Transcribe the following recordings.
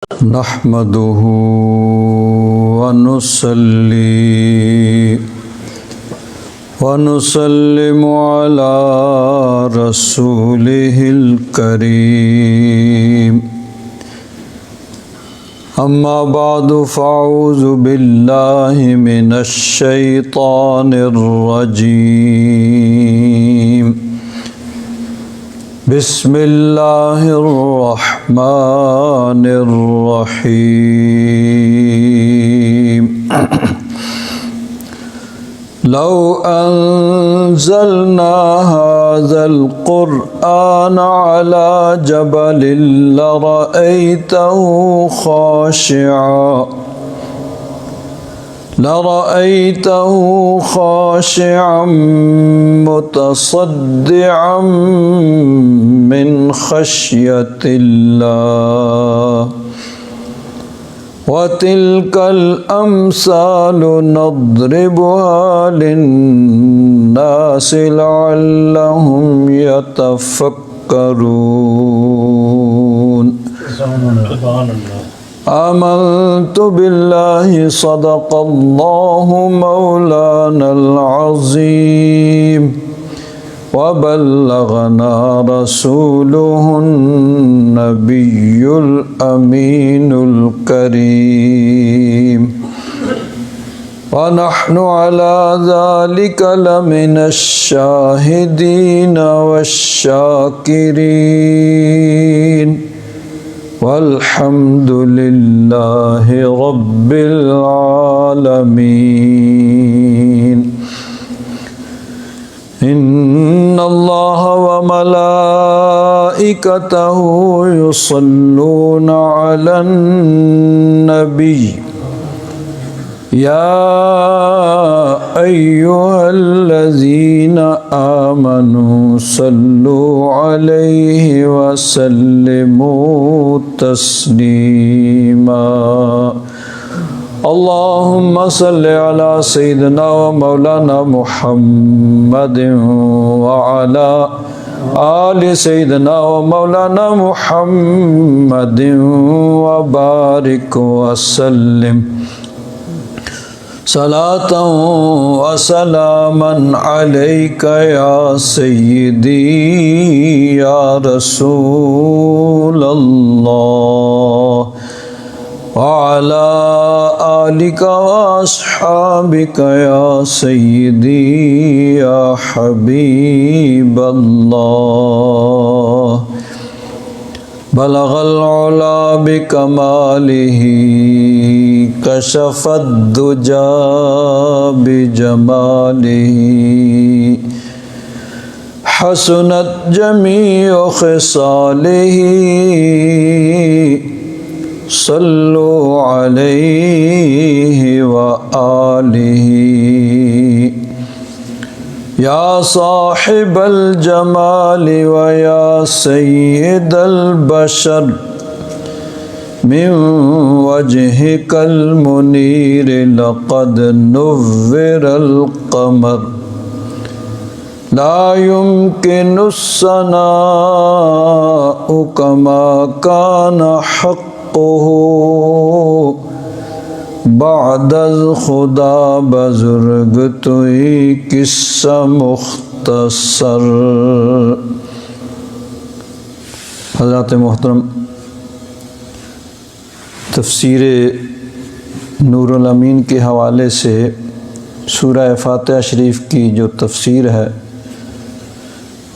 نحمده ونصلي ونسلم على رسوله الكريم أما بعد فأعوذ بالله من الشيطان الرجيم بسم الله الرحمن الرحيم لو أنزلنا هذا القرآن على جبل لرأيته خاشعا متصدعا من خشية الله وتلك الأمثال نضربها للناس لعلهم يتفكرون. آمنت بالله صدق الله مولانا العظيم وبلغنا رسوله النبي الأمين الكريم ونحن على ذلك لمن الشاهدين والشاكرين والحمد لله رب العالمين. إن الله وملائكته يصلون على النبي يا أيها الذين آمنوا صلوا عليه وسلموا تسليما. اللهم صل على سيدنا ومولانا محمد وعلى آل سيدنا ومولانا محمد وبارك وسلم صلاة وسلاما عليك يا سيدي يا رسول الله وعلى آلك وأصحابك يا سيدي يا حبيب الله. بلغ العلا بكماله كشف الدجى بجماله حسنت جميع خصاله صلوا عليه وآله. يا صاحب الجمال ويا سيد البشر من وجهك المنير لقد نور القمر لا يمكن الثناء كما كان حقه بعد خدا بزرگ توئی قصہ مختصر. حضرات محترم، تفسیر نور الامین کے حوالے سے سورہ فاتحہ شریف کی جو تفسیر ہے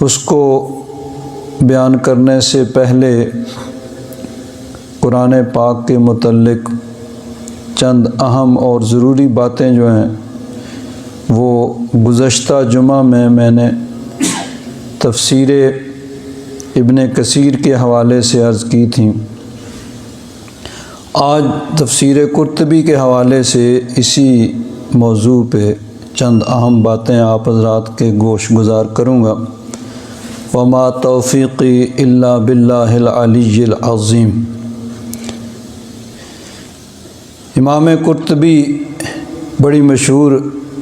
اس کو بیان کرنے سے پہلے قرآن پاک کے متعلق چند اہم اور ضروری باتیں جو ہیں وہ گزشتہ جمعہ میں نے تفسیر ابن کثیر کے حوالے سے عرض کی تھیں. آج تفسیر قرطبی کے حوالے سے اسی موضوع پہ چند اہم باتیں آپ حضرات کے گوش گزار کروں گا. وما توفیقی الا باللہ العلی العظیم. امام قرطبی بڑی مشہور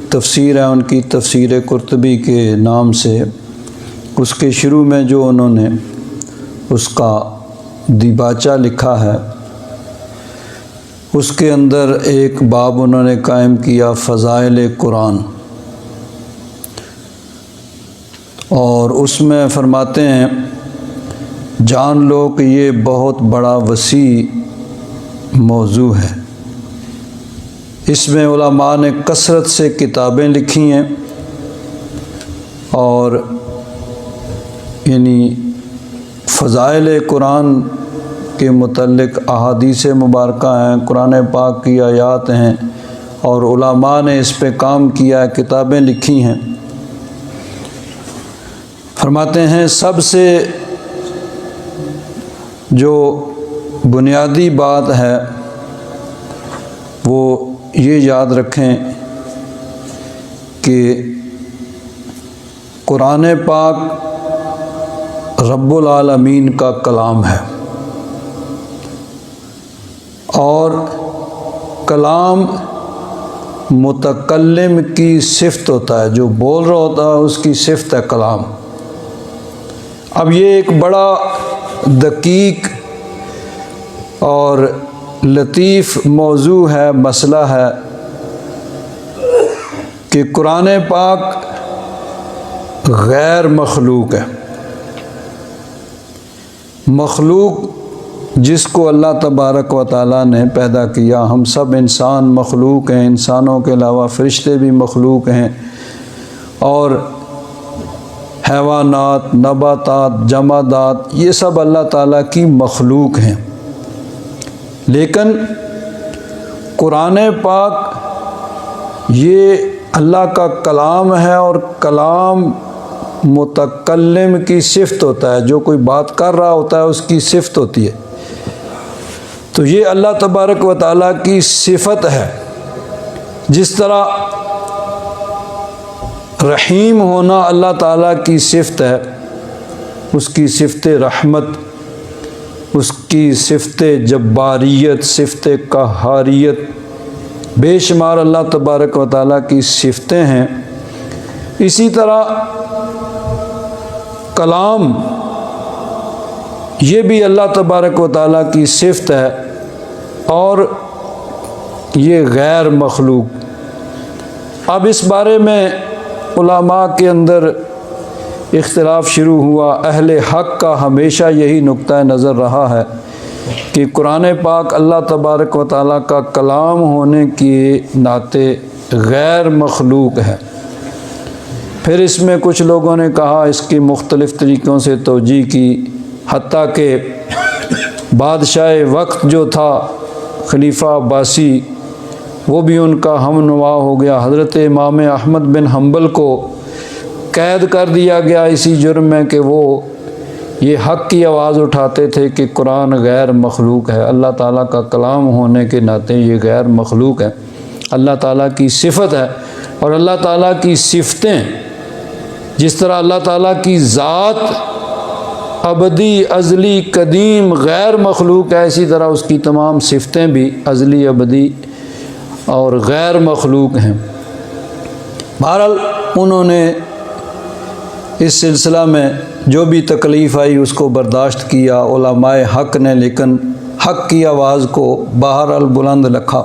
تفسیر ہے ان کی، تفسیر قرطبی کے نام سے. اس کے شروع میں جو انہوں نے اس کا دیباچہ لکھا ہے اس کے اندر ایک باب انہوں نے قائم کیا فضائل قرآن، اور اس میں فرماتے ہیں جان لو کہ یہ بہت بڑا وسیع موضوع ہے، اس میں علماء نے کثرت سے کتابیں لکھی ہیں، اور یعنی فضائل قرآن کے متعلق احادیث مبارکہ ہیں، قرآن پاک کی آیات ہیں، اور علماء نے اس پہ کام کیا ہے، کتابیں لکھی ہیں۔ فرماتے ہیں سب سے جو بنیادی بات ہے وہ یہ یاد رکھیں کہ قرآن پاک رب العالمین کا کلام ہے، اور کلام متکلم کی صفت ہوتا ہے، جو بول رہا ہوتا ہے اس کی صفت ہے کلام۔ اب یہ ایک بڑا دقیق اور لطیف موضوع ہے، مسئلہ ہے کہ قرآن پاک غیر مخلوق ہے۔ مخلوق جس کو اللہ تبارک و تعالیٰ نے پیدا کیا، ہم سب انسان مخلوق ہیں، انسانوں کے علاوہ فرشتے بھی مخلوق ہیں، اور حیوانات، نباتات، جمادات، یہ سب اللہ تعالیٰ کی مخلوق ہیں۔ لیکن قرآن پاک یہ اللہ کا کلام ہے، اور کلام متکلم کی صفت ہوتا ہے، جو کوئی بات کر رہا ہوتا ہے اس کی صفت ہوتی ہے۔ تو یہ اللہ تبارک و تعالیٰ کی صفت ہے۔ جس طرح رحیم ہونا اللہ تعالیٰ کی صفت ہے، اس کی صفت رحمت، اس کی صفت جباریت، صفت قہاریت، بے شمار اللہ تبارک و تعالیٰ کی صفتیں ہیں۔ اسی طرح کلام یہ بھی اللہ تبارک و تعالیٰ کی صفت ہے، اور یہ غیر مخلوق۔ اب اس بارے میں علماء کے اندر اختلاف شروع ہوا۔ اہل حق کا ہمیشہ یہی نقطہ نظر رہا ہے کہ قرآن پاک اللہ تبارک و تعالیٰ کا کلام ہونے کے ناطے غیر مخلوق ہے۔ پھر اس میں کچھ لوگوں نے کہا، اس کی مختلف طریقوں سے توجیہ کی، حتیٰ کہ بادشاہ وقت جو تھا خلیفہ عباسی، وہ بھی ان کا ہم نوا ہو گیا۔ حضرت امام احمد بن حنبل کو قید کر دیا گیا اسی جرم میں کہ وہ یہ حق کی آواز اٹھاتے تھے کہ قرآن غیر مخلوق ہے، اللہ تعالیٰ کا کلام ہونے کے ناطے یہ غیر مخلوق ہے، اللہ تعالیٰ کی صفت ہے۔ اور اللہ تعالیٰ کی صفتیں، جس طرح اللہ تعالیٰ کی ذات ابدی، ازلی، قدیم، غیر مخلوق ہے، اسی طرح اس کی تمام صفتیں بھی ازلی، ابدی اور غیر مخلوق ہیں۔ بہرحال انہوں نے اس سلسلہ میں جو بھی تکلیف آئی اس کو برداشت کیا علماء حق نے، لیکن حق کی آواز کو بہرحال بلند رکھا۔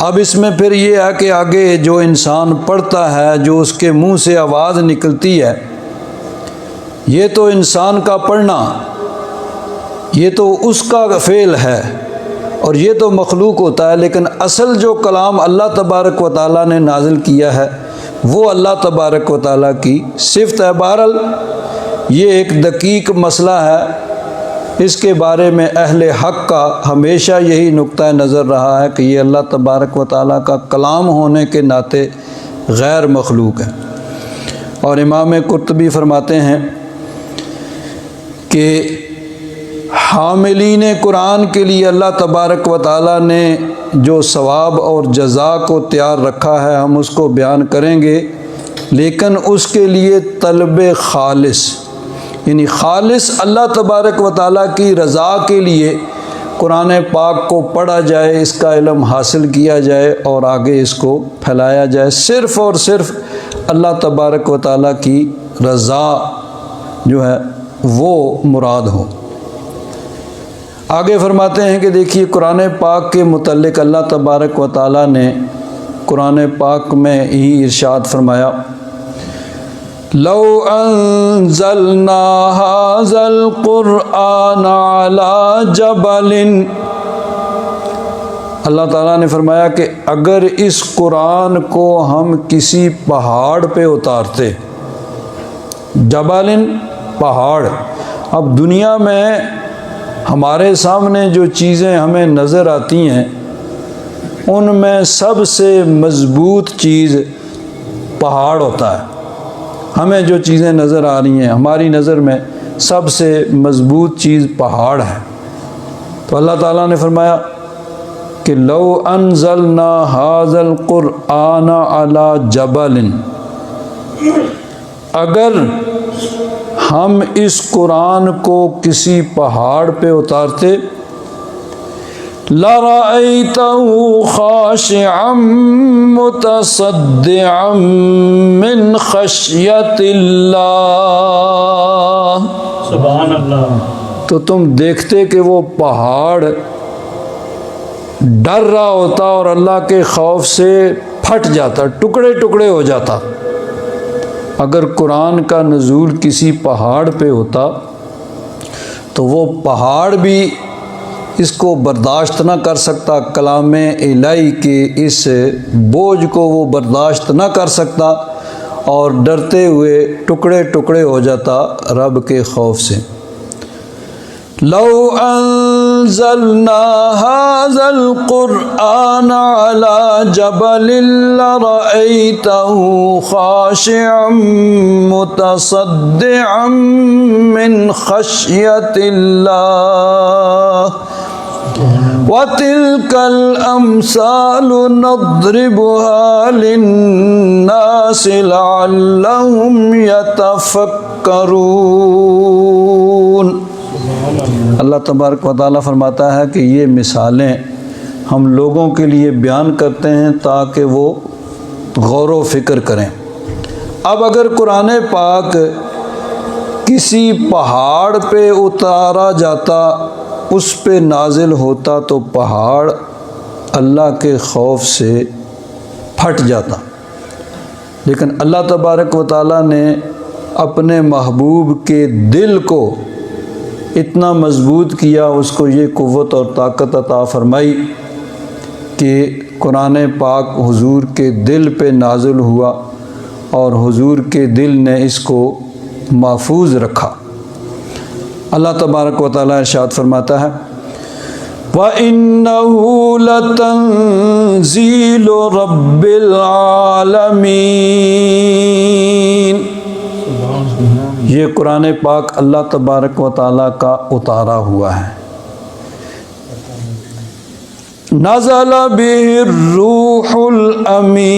اب اس میں پھر یہ ہے کہ آگے جو انسان پڑھتا ہے، جو اس کے منہ سے آواز نکلتی ہے، یہ تو انسان کا پڑھنا، یہ تو اس کا فعل ہے، اور یہ تو مخلوق ہوتا ہے، لیکن اصل جو کلام اللہ تبارک و تعالیٰ نے نازل کیا ہے وہ اللہ تبارک و تعالیٰ کی صفت ہے۔ بہرحال یہ ایک دقیق مسئلہ ہے، اس کے بارے میں اہل حق کا ہمیشہ یہی نقطہ نظر رہا ہے کہ یہ اللہ تبارک و تعالیٰ کا کلام ہونے کے ناطے غیر مخلوق ہے۔ اور امام قرطبی فرماتے ہیں کہ حاملین قرآن کے لیے اللہ تبارک و تعالیٰ نے جو ثواب اور جزا کو تیار رکھا ہے ہم اس کو بیان کریں گے، لیکن اس کے لیے طلب خالص، یعنی خالص اللہ تبارک و تعالیٰ کی رضا کے لیے قرآن پاک کو پڑھا جائے، اس کا علم حاصل کیا جائے اور آگے اس کو پھیلایا جائے، صرف اور صرف اللہ تبارک و تعالیٰ کی رضا جو ہے وہ مراد ہو۔ آگے فرماتے ہیں کہ دیکھیے قرآن پاک کے متعلق اللہ تبارک و تعالیٰ نے قرآن پاک میں ہی ارشاد فرمایا، لو انزلنا هذا القرآن على جبل، اللہ تعالیٰ نے فرمایا کہ اگر اس قرآن کو ہم کسی پہاڑ پہ اتارتے، جبل پہاڑ، اب دنیا میں ہمارے سامنے جو چیزیں ہمیں نظر آتی ہیں ان میں سب سے مضبوط چیز پہاڑ ہوتا ہے۔ ہمیں جو چیزیں نظر آ رہی ہیں ہماری نظر میں سب سے مضبوط چیز پہاڑ ہے۔ تو اللہ تعالیٰ نے فرمایا کہ لو انزلنا هذا القرآن على جبل، اگر ہم اس قرآن کو کسی پہاڑ پہ اتارتے، لَرَأَيْتَهُ خَاشِعًا مُتَصَدِّعًا مِّنْ خَشْيَةِ اللَّهِ، سبحان اللہ، تو تم دیکھتے کہ وہ پہاڑ ڈر رہا ہوتا اور اللہ کے خوف سے پھٹ جاتا، ٹکڑے ٹکڑے ہو جاتا۔ اگر قرآن کا نزول کسی پہاڑ پہ ہوتا تو وہ پہاڑ بھی اس کو برداشت نہ کر سکتا، کلام الہی کے اس بوجھ کو وہ برداشت نہ کر سکتا اور ڈرتے ہوئے ٹکڑے ٹکڑے ہو جاتا رب کے خوف سے۔ لو انزلنا هذا القرآن على جبل لرأيته خاشعا متصدعا من خشية الله وَتِلْكَ الْأَمْثَالُ نَضْرِبُهَا لِلنَّاسِ لَعَلَّهُمْ يَتَفَكَّرُونَ۔ اللہ تبارک و تعالیٰ فرماتا ہے کہ یہ مثالیں ہم لوگوں کے لیے بیان کرتے ہیں تاکہ وہ غور و فکر کریں۔ اب اگر قرآن پاک کسی پہاڑ پہ اتارا جاتا، اس پہ نازل ہوتا تو پہاڑ اللہ کے خوف سے پھٹ جاتا، لیکن اللہ تبارک و تعالیٰ نے اپنے محبوب کے دل کو اتنا مضبوط کیا، اس کو یہ قوت اور طاقت عطا فرمائی کہ قرآن پاک حضور کے دل پہ نازل ہوا اور حضور کے دل نے اس کو محفوظ رکھا۔ اللہ تبارک و تعالیٰ ارشاد فرماتا ہے، وَإِنَّهُ لَتَنزِيلُ رَبِّ الْعَالَمِينَ، یہ قرآن پاک اللہ تبارک و تعالیٰ کا اتارا ہوا ہے۔ نزل بِهِ الروح الامین،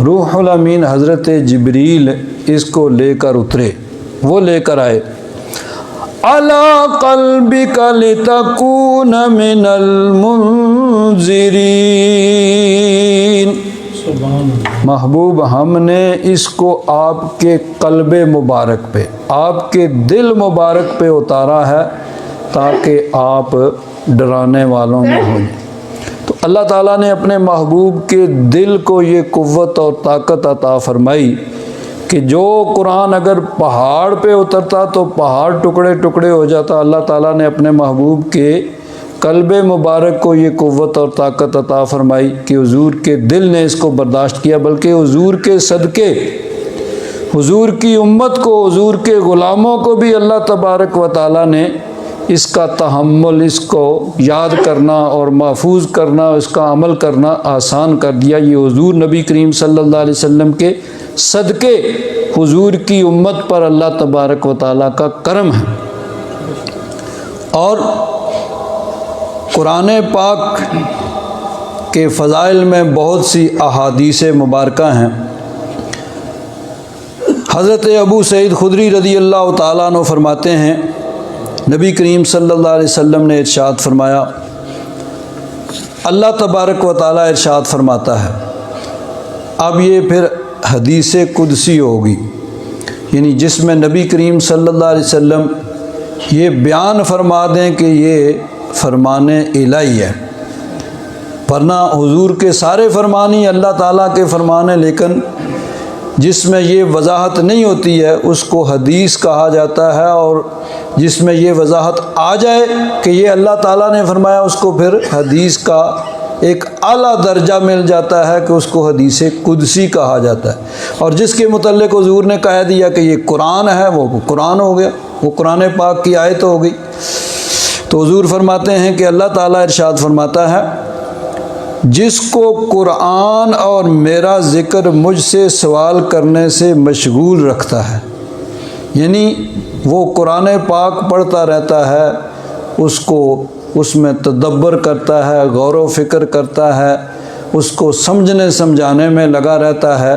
روح الامین حضرت جبریل اس کو لے کر اترے، وہ لے کر آئے، عَلَىٰ قَلْبِكَ لِتَكُونَ مِنَ الْمُنذِرِينَ، محبوب ہم نے اس کو آپ کے قلب مبارک پہ، آپ کے دل مبارک پہ اتارا ہے تاکہ آپ ڈرانے والوں میں ہوں۔ تو اللہ تعالیٰ نے اپنے محبوب کے دل کو یہ قوت اور طاقت عطا فرمائی کہ جو قرآن اگر پہاڑ پہ اترتا تو پہاڑ ٹکڑے ٹکڑے ہو جاتا۔ اللہ تعالیٰ نے اپنے محبوب کے قلب مبارک کو یہ قوت اور طاقت عطا فرمائی کہ حضور کے دل نے اس کو برداشت کیا، بلکہ حضور کے صدقے حضور کی امت کو، حضور کے غلاموں کو بھی اللہ تبارک و تعالیٰ نے اس کا تحمل، اس کو یاد کرنا اور محفوظ کرنا، اس کا عمل کرنا آسان کر دیا۔ یہ حضور نبی کریم صلی اللہ علیہ وسلم کے صدقے حضور کی امت پر اللہ تبارک و تعالیٰ کا کرم ہے۔ اور قرآن پاک کے فضائل میں بہت سی احادیث مبارکہ ہیں۔ حضرت ابو سعید خدری رضی اللہ تعالیٰ عنہ فرماتے ہیں، نبی کریم صلی اللہ علیہ وسلم نے ارشاد فرمایا، اللہ تبارک و تعالیٰ ارشاد فرماتا ہے، اب یہ پھر حدیث قدسی ہوگی، یعنی جس میں نبی کریم صلی اللہ علیہ وسلم یہ بیان فرما دیں کہ یہ فرمان الہی ہے، ورنہ حضور کے سارے فرمان ہی اللہ تعالیٰ کے فرمان ہیں، لیکن جس میں یہ وضاحت نہیں ہوتی ہے اس کو حدیث کہا جاتا ہے، اور جس میں یہ وضاحت آ جائے کہ یہ اللہ تعالیٰ نے فرمایا اس کو پھر حدیث کا ایک اعلیٰ درجہ مل جاتا ہے کہ اس کو حدیث قدسی کہا جاتا ہے۔ اور جس کے متعلق حضور نے کہہ دیا کہ یہ قرآن ہے وہ قرآن ہو گیا، وہ قرآن پاک کی آیت ہو گئی۔ تو حضور فرماتے ہیں کہ اللہ تعالیٰ ارشاد فرماتا ہے، جس کو قرآن اور میرا ذکر مجھ سے سوال کرنے سے مشغول رکھتا ہے، یعنی وہ قرآن پاک پڑھتا رہتا ہے، اس میں تدبر کرتا ہے، غور و فکر کرتا ہے، اس کو سمجھنے سمجھانے میں لگا رہتا ہے،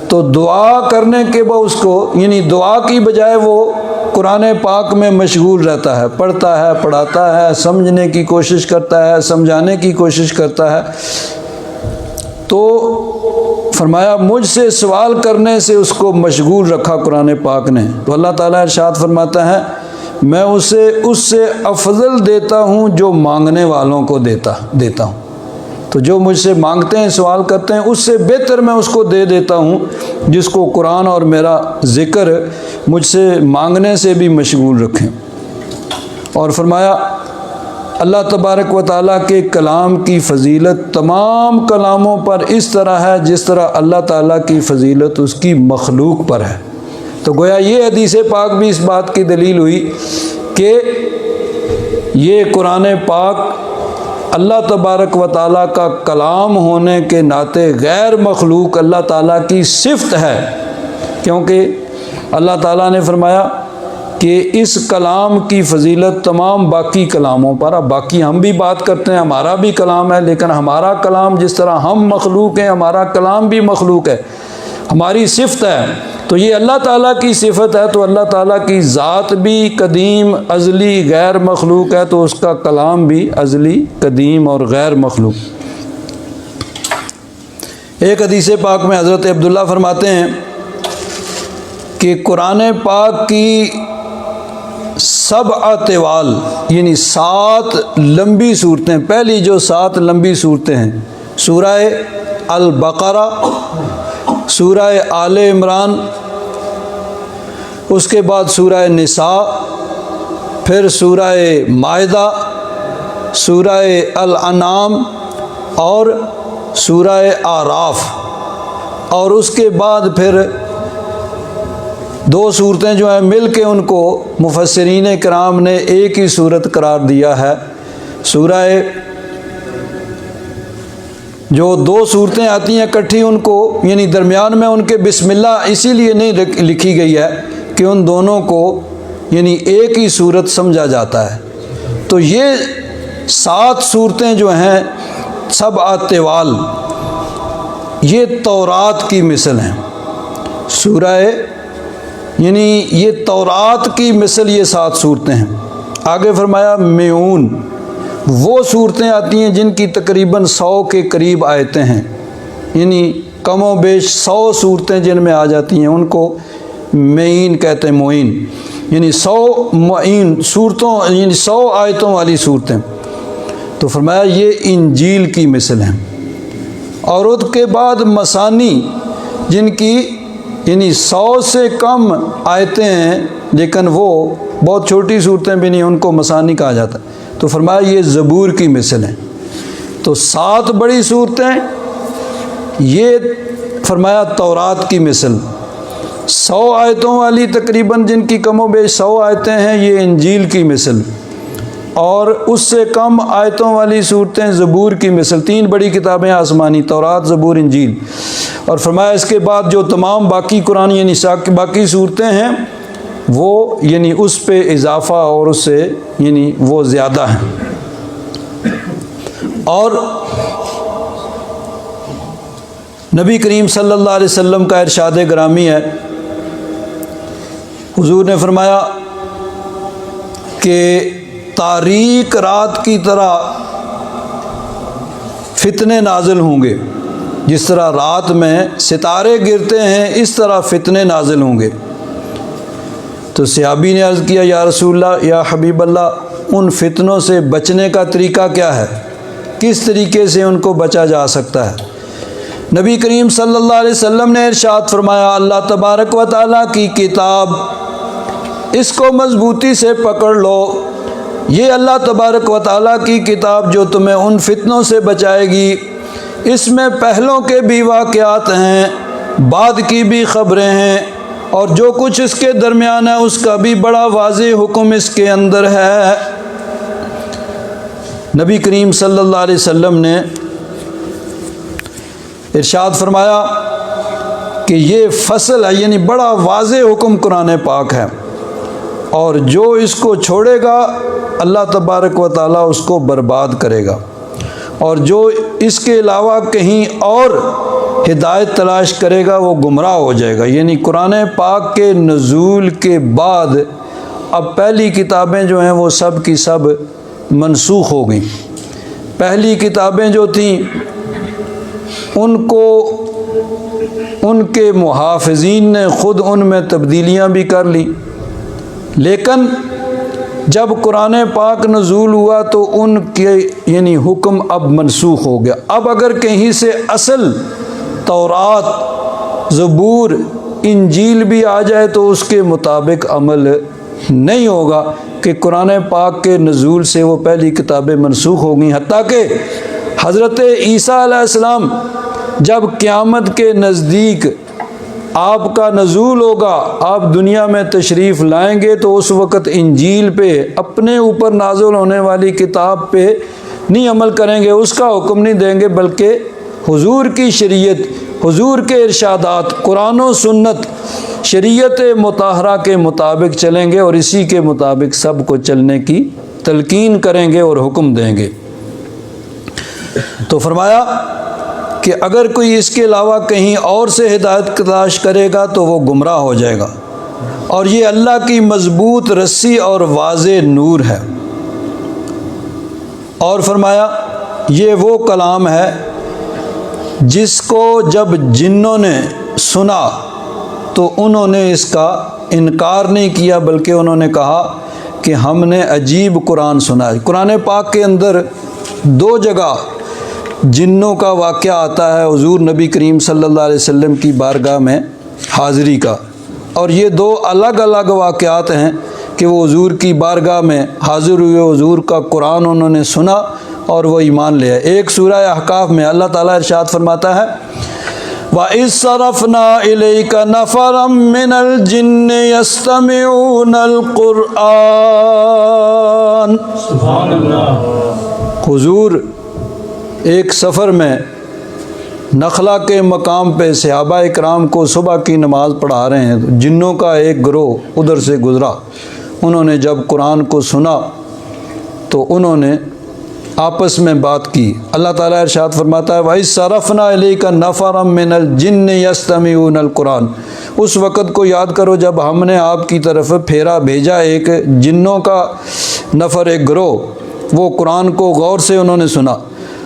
تو دعا کرنے کے بعد اس کو یعنی دعا کی بجائے وہ قرآن پاک میں مشغول رہتا ہے، پڑھتا ہے، پڑھاتا ہے، سمجھنے کی کوشش کرتا ہے، سمجھانے کی کوشش کرتا ہے، تو فرمایا مجھ سے سوال کرنے سے اس کو مشغول رکھا قرآن پاک نے۔ تو اللہ تعالیٰ ارشاد فرماتا ہے، میں اسے اس سے افضل دیتا ہوں جو مانگنے والوں کو دیتا ہوں۔ تو جو مجھ سے مانگتے ہیں، سوال کرتے ہیں، اس سے بہتر میں اس کو دے دیتا ہوں جس کو قرآن اور میرا ذکر مجھ سے مانگنے سے بھی مشغول رکھیں۔ اور فرمایا اللہ تبارک و تعالیٰ کے کلام کی فضیلت تمام کلاموں پر اس طرح ہے جس طرح اللہ تعالیٰ کی فضیلت اس کی مخلوق پر ہے۔ تو گویا یہ حدیث پاک بھی اس بات کی دلیل ہوئی کہ یہ قرآن پاک اللہ تبارک و تعالیٰ کا کلام ہونے کے ناطے غیر مخلوق اللہ تعالیٰ کی صفت ہے، کیونکہ اللہ تعالیٰ نے فرمایا کہ اس کلام کی فضیلت تمام باقی کلاموں پر۔ اب باقی ہم بھی بات کرتے ہیں، ہمارا بھی کلام ہے، لیکن ہمارا کلام جس طرح ہم مخلوق ہیں، ہمارا کلام بھی مخلوق ہے، ہماری صفت ہے، تو یہ اللہ تعالیٰ کی صفت ہے، تو اللہ تعالیٰ کی ذات بھی قدیم ازلی غیر مخلوق ہے، تو اس کا کلام بھی ازلی قدیم اور غیر مخلوق۔ ایک حدیث پاک میں حضرت عبداللہ فرماتے ہیں کہ قرآن پاک کی 7 طوال یعنی 7 لمبی صورتیں، پہلی جو 7 لمبی صورتیں ہیں، سورہ البقرہ، سورہ آل عمران، اس کے بعد سورہ نساء، پھر سورہ مائدہ، سورہ الانعام اور سورہ اعراف، اور اس کے بعد پھر 2 صورتیں جو ہیں مل کے ان کو مفسرین کرام نے ایک ہی صورت قرار دیا ہے۔ سورہ جو 2 صورتیں آتی ہیں اکٹھی، ان کو یعنی درمیان میں ان کے بسم اللہ اسی لیے نہیں لکھی گئی ہے کہ ان دونوں کو یعنی ایک ہی صورت سمجھا جاتا ہے۔ تو یہ 7 صورتیں جو ہیں 7 طوال، یہ تورات کی مثل ہیں۔ سورہ یعنی یہ تورات کی مثل یہ 7 صورتیں ہیں۔ آگے فرمایا میعون، وہ صورتیں آتی ہیں جن کی تقریباً 100 کے قریب آیتیں ہیں، یعنی کم و بیش 100 صورتیں جن میں آ جاتی ہیں، ان کو معین کہتے ہیں، معین یعنی 100 معین صورتوں یعنی 100 آیتوں والی صورتیں۔ تو فرمایا یہ انجیل کی مثل ہیں۔ اور اس کے بعد مثانی، جن کی یعنی 100 سے کم آیتیں ہیں لیکن وہ بہت چھوٹی صورتیں بھی نہیں، ان کو مثانی کہا جاتا ہے۔ تو فرمایا یہ زبور کی مثل ہیں۔ تو 7 بڑی صورتیں، یہ فرمایا تورات کی مثل، 100 آیتوں والی تقریباً جن کی کم و بیش 100 آیتیں ہیں، یہ انجیل کی مثل، اور اس سے کم آیتوں والی صورتیں زبور کی مثل۔ 3 بڑی کتابیں آسمانی، تورات، زبور، انجیل۔ اور فرمایا اس کے بعد جو تمام باقی قرآن یعنی باقی صورتیں ہیں وہ یعنی اس پہ اضافہ اور اس سے یعنی وہ زیادہ ہیں۔ اور نبی کریم صلی اللہ علیہ وسلم کا ارشاد گرامی ہے، حضور نے فرمایا کہ تاریک رات کی طرح فتنے نازل ہوں گے، جس طرح رات میں ستارے گرتے ہیں اس طرح فتنے نازل ہوں گے۔ تو صحابی نے عرض کیا یا رسول اللہ، یا حبیب اللہ، ان فتنوں سے بچنے کا طریقہ کیا ہے؟ کس طریقے سے ان کو بچا جا سکتا ہے؟ نبی کریم صلی اللہ علیہ وسلم نے ارشاد فرمایا، اللہ تبارک و تعالیٰ کی کتاب، اس کو مضبوطی سے پکڑ لو، یہ اللہ تبارک و تعالیٰ کی کتاب جو تمہیں ان فتنوں سے بچائے گی۔ اس میں پہلوں کے بھی واقعات ہیں، بعد کی بھی خبریں ہیں، اور جو کچھ اس کے درمیان ہے اس کا بھی بڑا واضح حکم اس کے اندر ہے۔ نبی کریم صلی اللہ علیہ وسلم نے ارشاد فرمایا کہ یہ فصل ہے، یعنی بڑا واضح حکم قرآن پاک ہے، اور جو اس کو چھوڑے گا اللہ تبارک و تعالیٰ اس کو برباد کرے گا، اور جو اس کے علاوہ کہیں اور ہدایت تلاش کرے گا وہ گمراہ ہو جائے گا۔ یعنی قرآن پاک کے نزول کے بعد اب پہلی کتابیں جو ہیں وہ سب کی سب منسوخ ہو گئیں۔ پہلی کتابیں جو تھیں ان کو ان کے محافظین نے خود ان میں تبدیلیاں بھی کر لیں، لیکن جب قرآن پاک نزول ہوا تو ان کے یعنی حکم اب منسوخ ہو گیا۔ اب اگر کہیں سے اصل تورات، زبور، انجیل بھی آ جائے تو اس کے مطابق عمل نہیں ہوگا کہ قرآن پاک کے نزول سے وہ پہلی کتابیں منسوخ ہو گئیں۔ حتیٰ کہ حضرت عیسیٰ علیہ السلام جب قیامت کے نزدیک آپ کا نزول ہوگا، آپ دنیا میں تشریف لائیں گے تو اس وقت انجیل پہ، اپنے اوپر نازل ہونے والی کتاب پہ نہیں عمل کریں گے، اس کا حکم نہیں دیں گے، بلکہ حضور کی شریعت، حضور کے ارشادات، قرآن و سنت، شریعت مطہرہ کے مطابق چلیں گے، اور اسی کے مطابق سب کو چلنے کی تلقین کریں گے اور حکم دیں گے۔ تو فرمایا کہ اگر کوئی اس کے علاوہ کہیں اور سے ہدایت تلاش کرے گا تو وہ گمراہ ہو جائے گا، اور یہ اللہ کی مضبوط رسی اور واضح نور ہے۔ اور فرمایا یہ وہ کلام ہے جس کو جب جنوں نے سنا تو انہوں نے اس کا انکار نہیں کیا، بلکہ انہوں نے کہا کہ ہم نے عجیب قرآن سنا ہے۔ قرآن پاک کے اندر دو جگہ جنوں کا واقعہ آتا ہے، حضور نبی کریم صلی اللہ علیہ وسلم کی بارگاہ میں حاضری کا، اور یہ دو الگ الگ واقعات ہیں کہ وہ حضور کی بارگاہ میں حاضر ہوئے، حضور کا قرآن انہوں نے سنا اور وہ ایمان لے آئے۔ ایک سورہ احقاف میں اللہ تعالیٰ ارشاد فرماتا ہے وَإِذْ صَرَفْنَا إِلَيْكَ نَفَرًا مِّنَ الْجِنِّ يَسْتَمِعُونَ الْقُرْآنَ۔ سبحان اللہ۔ حضور ایک سفر میں نخلا کے مقام پہ صحابہ اکرام کو صبح کی نماز پڑھا رہے ہیں، جنوں کا ایک گروہ ادھر سے گزرا، انہوں نے جب قرآن کو سنا تو انہوں نے آپس میں بات کی۔ اللہ تعالیٰ ارشاد فرماتا ہے وَإِذْ صَرَفْنَا إِلَيْكَ نَفَرًا مِّنَ الْجِنِّ يَسْتَمِعُونَ الْقُرْآنَ۔ اس وقت کو یاد کرو جب ہم نے آپ کی طرف پھیرا بھیجا ایک جنوں کا نفر، ایک گروہ، وہ قرآن کو غور سے انہوں نے سنا۔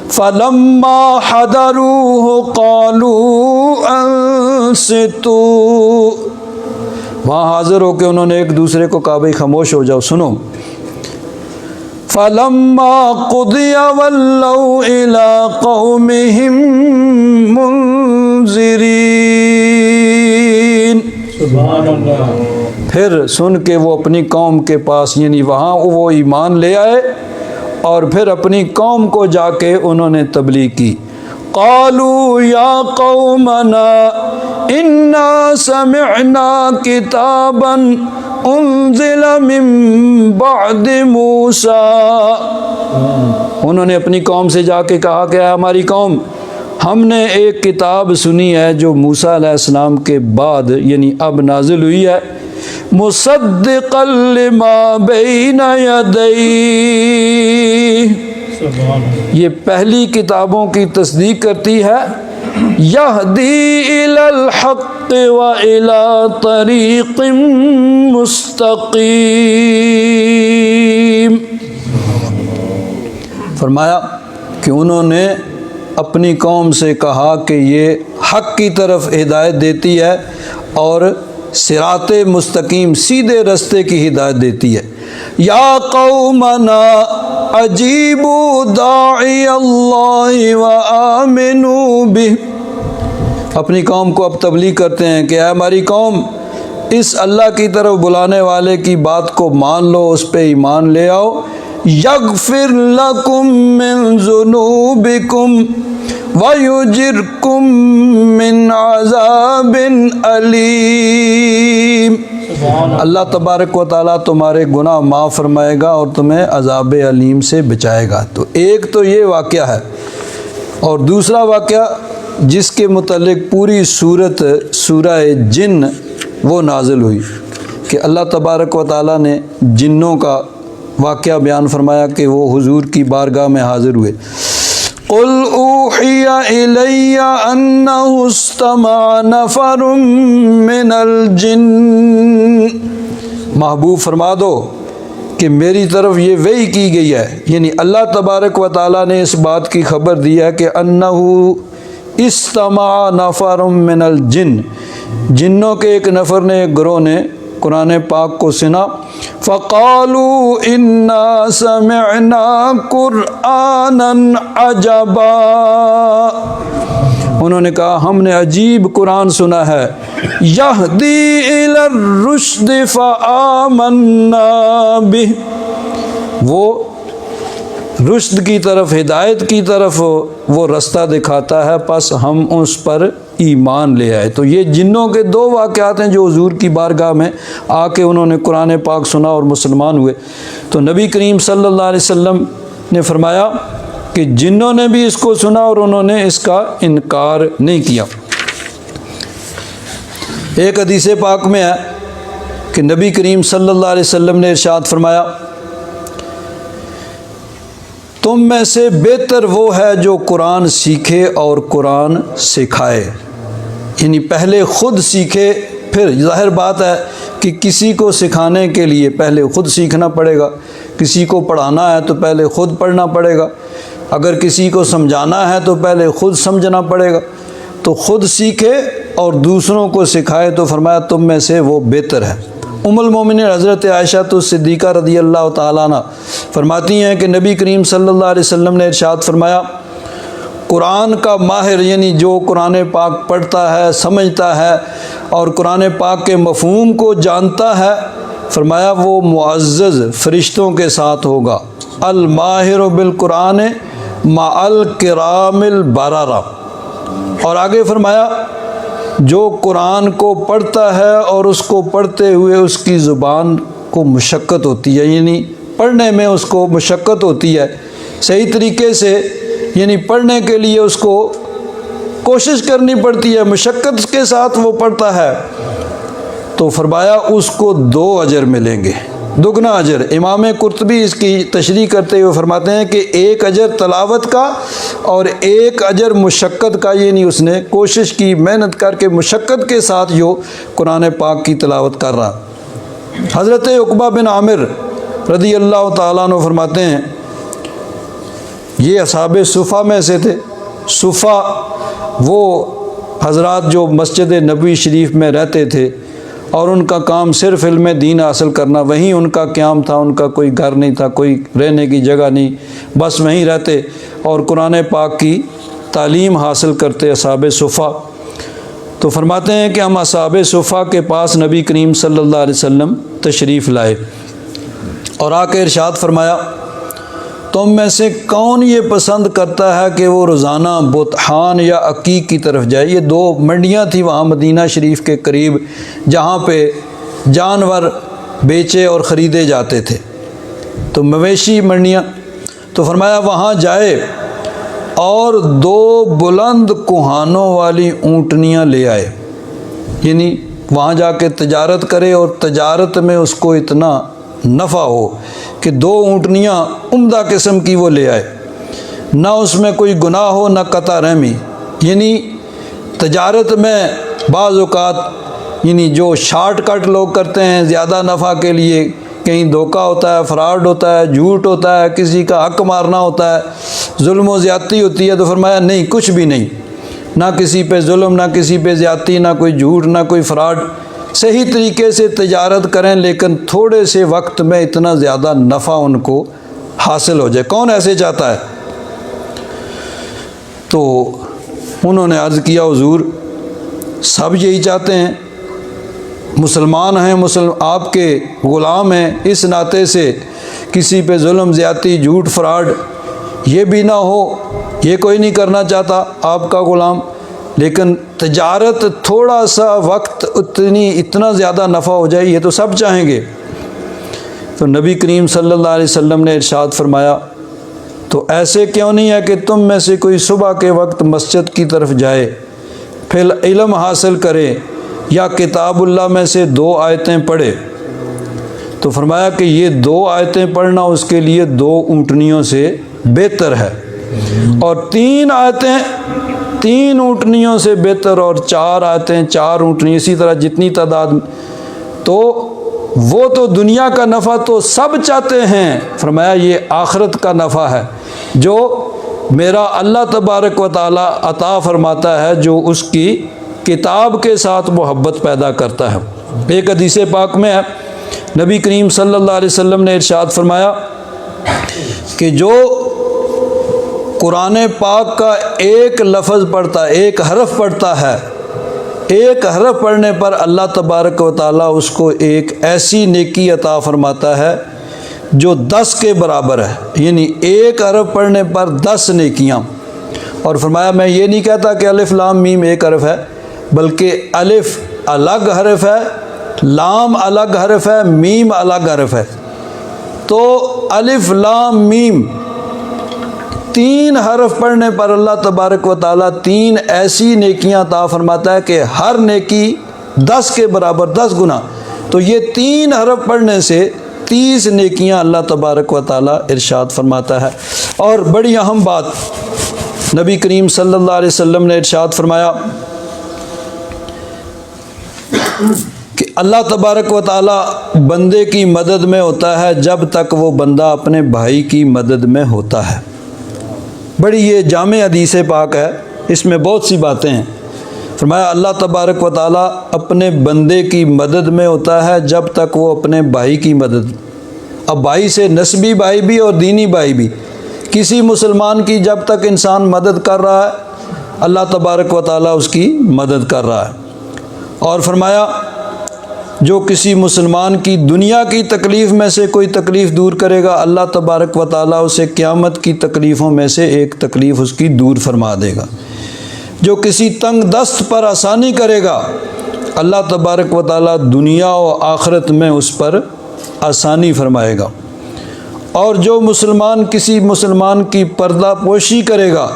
فَلَمَّا حَضَرُوهُ قَالُوا أَنصِتُوا۔ وہاں حاضر ہو کے انہوں نے ایک دوسرے کو کہا بھائی خاموش ہو جاؤ، سنو۔ فَلَمَّا قُضِيَ وَلَّوْا إِلَىٰ قَوْمِهِمْ مُنذِرِينَ۔ سبحان اللہ۔ پھر سن کے وہ اپنی قوم کے پاس، یعنی وہاں وہ ایمان لے آئے اور پھر اپنی قوم کو جا کے انہوں نے تبلیغ کی۔ قالوا یا قومنا انا سمعنا کتابا انزل من بعد موسیٰ۔ انہوں نے اپنی قوم سے جا کے کہا کہ ہماری قوم، ہم نے ایک کتاب سنی ہے جو موسیٰ علیہ السلام کے بعد یعنی اب نازل ہوئی ہے، مصدقا لما بین یدیہ، یہ پہلی کتابوں کی تصدیق کرتی ہے، یہدی الی الحق و الی طریق مستقیم۔ فرمایا کہ انہوں نے اپنی قوم سے کہا کہ یہ حق کی طرف ہدایت دیتی ہے اور صراط مستقیم سیدھے رستے کی ہدایت دیتی ہے۔ یا قومنا اجیبوا داعی اللہ وآمنوا بہ، اپنی قوم کو اب تبلیغ کرتے ہیں کہ اے ہماری قوم، اس اللہ کی طرف بلانے والے کی بات کو مان لو، اس پہ ایمان لے آؤ۔ یغفر لکم من ذنوبکم وَيُجِرْكُم مِّنْ عَذَابٍ أَلِيمٍ، اللہ تبارک و تعالیٰ تمہارے گناہ معاف فرمائے گا اور تمہیں عذاب علیم سے بچائے گا۔ تو ایک تو یہ واقعہ ہے، اور دوسرا واقعہ جس کے متعلق پوری سورہ جن وہ نازل ہوئی کہ اللہ تبارک و تعالیٰ نے جنوں کا واقعہ بیان فرمایا کہ وہ حضور کی بارگاہ میں حاضر ہوئے۔ قل اوحی الی انہ استمع نفر من الجن، محبوب فرما دو کہ میری طرف یہ وحی کی گئی ہے، یعنی اللہ تبارک و تعالیٰ نے اس بات کی خبر دی ہے کہ انہ استمع نفر من الجن، جنوں کے ایک نفر نے، ایک گروہ نے قرآن پاک کو سنا۔ فقالوا انا سمعنا قرآنا عجبا، انہوں نے کہا ہم نے عجیب قرآن سنا ہے۔ یہدی الی الرشد فآمنا بہ، وہ رشد کی طرف، ہدایت کی طرف وہ رستہ دکھاتا ہے، پس ہم اس پر ایمان لے آئے۔ تو یہ جنوں کے دو واقعات ہیں جو حضور کی بارگاہ میں آ کے انہوں نے قرآن پاک سنا اور مسلمان ہوئے۔ تو نبی کریم صلی اللہ علیہ وسلم نے فرمایا کہ جنوں نے بھی اس کو سنا اور انہوں نے اس کا انکار نہیں کیا۔ ایک حدیث پاک میں ہے کہ نبی کریم صلی اللہ علیہ وسلم نے ارشاد فرمایا، تم میں سے بہتر وہ ہے جو قرآن سیکھے اور قرآن سکھائے، یعنی پہلے خود سیکھے، پھر ظاہر بات ہے کہ کسی کو سکھانے کے لیے پہلے خود سیکھنا پڑے گا، کسی کو پڑھانا ہے تو پہلے خود پڑھنا پڑے گا، اگر کسی کو سمجھانا ہے تو پہلے خود سمجھنا پڑے گا، تو خود سیکھے اور دوسروں کو سکھائے، تو فرمایا تم میں سے وہ بہتر ہے۔ ام المومنین حضرت عائشہ صدیقہ رضی اللہ تعالیٰ عنہ فرماتی ہیں کہ نبی کریم صلی اللہ علیہ وسلم نے ارشاد فرمایا، قرآن کا ماہر، یعنی جو قرآن پاک پڑھتا ہے، سمجھتا ہے اور قرآن پاک کے مفہوم کو جانتا ہے، فرمایا وہ معزز فرشتوں کے ساتھ ہوگا۔ الماہر بالقرآن مع الکرام البررہ، اور آگے فرمایا جو قرآن کو پڑھتا ہے اور اس کو پڑھتے ہوئے اس کی زبان کو مشقت ہوتی ہے، یعنی پڑھنے میں اس کو مشقت ہوتی ہے صحیح طریقے سے، یعنی پڑھنے کے لیے اس کو کوشش کرنی پڑتی ہے، مشقت کے ساتھ وہ پڑھتا ہے، تو فرمایا اس کو 2 اجر ملیں گے، دگنا اجر۔ امام قرطبی اس کی تشریح کرتے ہوئے فرماتے ہیں کہ 1 اجر تلاوت کا اور 1 اجر مشقت کا، یعنی اس نے کوشش کی، محنت کر کے مشقت کے ساتھ جو قرآن پاک کی تلاوت کر رہا۔ حضرت عقبہ بن عامر رضی اللہ تعالیٰ عنہ فرماتے ہیں، یہ اصحاب صفہ میں سے تھے۔ صفہ وہ حضرات جو مسجد نبوی شریف میں رہتے تھے اور ان کا کام صرف علم دین حاصل کرنا، وہیں ان کا قیام تھا، ان کا کوئی گھر نہیں تھا، کوئی رہنے کی جگہ نہیں، بس وہیں رہتے اور قرآن پاک کی تعلیم حاصل کرتے اصحاب صفہ۔ تو فرماتے ہیں کہ ہم اصحاب صفہ کے پاس نبی کریم صلی اللہ علیہ وسلم تشریف لائے اور آ کے ارشاد فرمایا، تم میں سے کون یہ پسند کرتا ہے کہ وہ روزانہ بطحان یا عقیق کی طرف جائے؟ یہ 2 منڈیاں تھیں وہاں مدینہ شریف کے قریب، جہاں پہ جانور بیچے اور خریدے جاتے تھے، تو مویشی منڈیاں۔ تو فرمایا وہاں جائے اور 2 بلند کوہانوں والی اونٹنیاں لے آئے، یعنی وہاں جا کے تجارت کرے اور تجارت میں اس کو اتنا نفع ہو کہ 2 اونٹنیاں عمدہ قسم کی وہ لے آئے، نہ اس میں کوئی گناہ ہو نہ قطع رحمی۔ یعنی تجارت میں بعض اوقات یعنی جو شارٹ کٹ لوگ کرتے ہیں زیادہ نفع کے لیے، کہیں دھوکہ ہوتا ہے، فراڈ ہوتا ہے، جھوٹ ہوتا ہے، کسی کا حق مارنا ہوتا ہے، ظلم و زیادتی ہوتی ہے، تو فرمایا نہیں، کچھ بھی نہیں، نہ کسی پہ ظلم، نہ کسی پہ زیادتی، نہ کوئی جھوٹ، نہ کوئی فراڈ، صحیح طریقے سے تجارت کریں لیکن تھوڑے سے وقت میں اتنا زیادہ نفع ان کو حاصل ہو جائے۔ کون ایسے چاہتا ہے؟ تو انہوں نے عرض کیا حضور سب یہی چاہتے ہیں، مسلمان ہیں، آپ کے غلام ہیں، اس ناطے سے کسی پہ ظلم زیادتی جھوٹ فراڈ یہ بھی نہ ہو، یہ کوئی نہیں کرنا چاہتا آپ کا غلام، لیکن تجارت تھوڑا سا وقت اتنا زیادہ نفع ہو جائے یہ تو سب چاہیں گے۔ تو نبی کریم صلی اللہ علیہ وسلم نے ارشاد فرمایا تو ایسے کیوں نہیں ہے کہ تم میں سے کوئی صبح کے وقت مسجد کی طرف جائے، پھر علم حاصل کرے یا کتاب اللہ میں سے 2 آیتیں پڑھے؟ تو فرمایا کہ یہ 2 آیتیں پڑھنا اس کے لیے 2 اونٹنیوں سے بہتر ہے، اور 3 آیتیں 3 اونٹنیوں سے بہتر، اور 4 آیتیں 4 اونٹنی، اسی طرح جتنی تعداد۔ تو وہ تو دنیا کا نفع تو سب چاہتے ہیں، فرمایا یہ آخرت کا نفع ہے جو میرا اللہ تبارک و تعالی عطا فرماتا ہے، جو اس کی کتاب کے ساتھ محبت پیدا کرتا ہے۔ ایک حدیث پاک میں ہے نبی کریم صلی اللہ علیہ وسلم نے ارشاد فرمایا کہ جو قرآن پاک کا ایک لفظ پڑھتا ہے، ایک حرف پڑھتا ہے، ایک حرف پڑھنے پر اللہ تبارک و تعالیٰ اس کو ایک ایسی نیکی عطا فرماتا ہے جو 10 کے برابر ہے، یعنی ایک حرف پڑھنے پر 10 نیکیاں۔ اور فرمایا میں یہ نہیں کہتا کہ الف لام میم ایک حرف ہے، بلکہ الف الگ حرف ہے، لام الگ حرف ہے، میم الگ حرف ہے۔ تو الف لام میم 3 حرف پڑھنے پر اللہ تبارک و تعالیٰ 3 ایسی نیکیاں عطا فرماتا ہے کہ ہر نیکی 10 کے برابر، 10 گنا۔ تو یہ 3 حرف پڑھنے سے 30 نیکیاں اللہ تبارک و تعالیٰ ارشاد فرماتا ہے۔ اور بڑی اہم بات نبی کریم صلی اللہ علیہ وسلم نے ارشاد فرمایا کہ اللہ تبارک و تعالیٰ بندے کی مدد میں ہوتا ہے جب تک وہ بندہ اپنے بھائی کی مدد میں ہوتا ہے۔ بڑی یہ جامع حدیث پاک ہے، اس میں بہت سی باتیں ہیں۔ فرمایا اللہ تبارک و تعالیٰ اپنے بندے کی مدد میں ہوتا ہے جب تک وہ اپنے بھائی کی مدد، اب بھائی سے نسبی بھائی بھی اور دینی بھائی بھی، کسی مسلمان کی جب تک انسان مدد کر رہا ہے اللہ تبارک و تعالیٰ اس کی مدد کر رہا ہے۔ اور فرمایا جو کسی مسلمان کی دنیا کی تکلیف میں سے کوئی تکلیف دور کرے گا اللہ تبارک و تعالیٰ اسے قیامت کی تکلیفوں میں سے ایک تکلیف اس کی دور فرما دے گا۔ جو کسی تنگ دست پر آسانی کرے گا اللہ تبارک و تعالیٰ دنیا و آخرت میں اس پر آسانی فرمائے گا۔ اور جو مسلمان کسی مسلمان کی پردہ پوشی کرے گا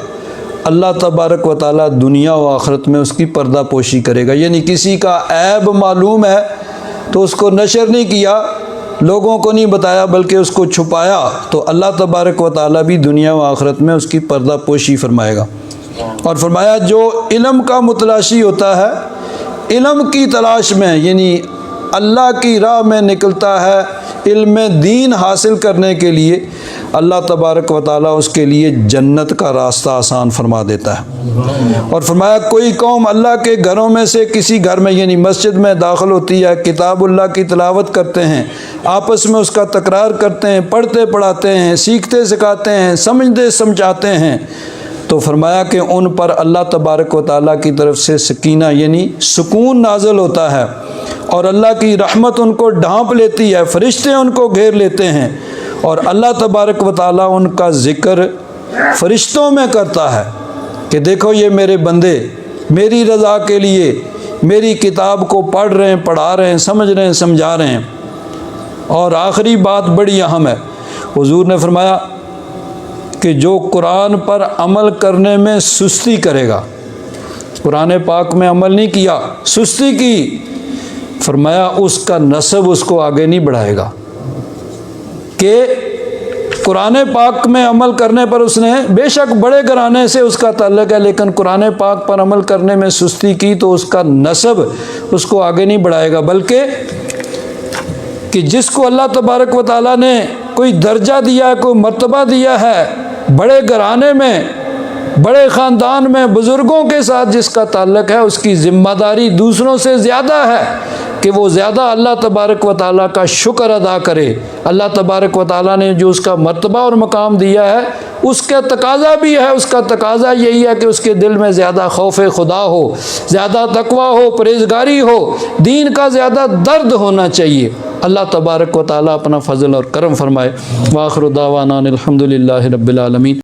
اللہ تبارک و تعالیٰ دنیا و آخرت میں اس کی پردہ پوشی کرے گا۔ یعنی کسی کا عیب معلوم ہے تو اس کو نشر نہیں کیا، لوگوں کو نہیں بتایا، بلکہ اس کو چھپایا، تو اللہ تبارک و تعالیٰ بھی دنیا و آخرت میں اس کی پردہ پوشی فرمائے گا۔ اور فرمایا جو علم کا متلاشی ہوتا ہے، علم کی تلاش میں، یعنی اللہ کی راہ میں نکلتا ہے علم دین حاصل کرنے کے لیے، اللہ تبارک و تعالیٰ اس کے لیے جنت کا راستہ آسان فرما دیتا ہے۔ اور فرمایا کوئی قوم اللہ کے گھروں میں سے کسی گھر میں یعنی مسجد میں داخل ہوتی ہے، کتاب اللہ کی تلاوت کرتے ہیں، آپس میں اس کا تکرار کرتے ہیں، پڑھتے پڑھاتے ہیں، سیکھتے سکھاتے ہیں، سمجھتے سمجھاتے ہیں، تو فرمایا کہ ان پر اللہ تبارک و تعالیٰ کی طرف سے سکینہ یعنی سکون نازل ہوتا ہے، اور اللہ کی رحمت ان کو ڈھانپ لیتی ہے، فرشتے ان کو گھیر لیتے ہیں، اور اللہ تبارک و تعالیٰ ان کا ذکر فرشتوں میں کرتا ہے کہ دیکھو یہ میرے بندے میری رضا کے لیے میری کتاب کو پڑھ رہے ہیں، پڑھا رہے ہیں، سمجھ رہے ہیں، سمجھا رہے ہیں۔ اور آخری بات بڑی اہم ہے، حضور نے فرمایا کہ جو قرآن پر عمل کرنے میں سستی کرے گا، قرآن پاک میں عمل نہیں کیا، سستی کی، فرمایا اس کا نسب اس کو آگے نہیں بڑھائے گا۔ کہ قرآن پاک میں عمل کرنے پر اس نے بے شک بڑے گھرانے سے اس کا تعلق ہے، لیکن قرآن پاک پر عمل کرنے میں سستی کی تو اس کا نسب اس کو آگے نہیں بڑھائے گا، بلکہ کہ جس کو اللہ تبارک و تعالیٰ نے کوئی درجہ دیا ہے، کوئی مرتبہ دیا ہے بڑے گھرانے میں، بڑے خاندان میں بزرگوں کے ساتھ جس کا تعلق ہے اس کی ذمہ داری دوسروں سے زیادہ ہے کہ وہ زیادہ اللہ تبارک و تعالیٰ کا شکر ادا کرے۔ اللہ تبارک و تعالیٰ نے جو اس کا مرتبہ اور مقام دیا ہے اس کا تقاضا بھی ہے، اس کا تقاضا یہی ہے کہ اس کے دل میں زیادہ خوف خدا ہو، زیادہ تقویٰ ہو، پرہیزگاری ہو، دین کا زیادہ درد ہونا چاہیے۔ اللہ تبارک و تعالیٰ اپنا فضل اور کرم فرمائے۔ وآخر دعوانا الحمد للہ رب العالمین۔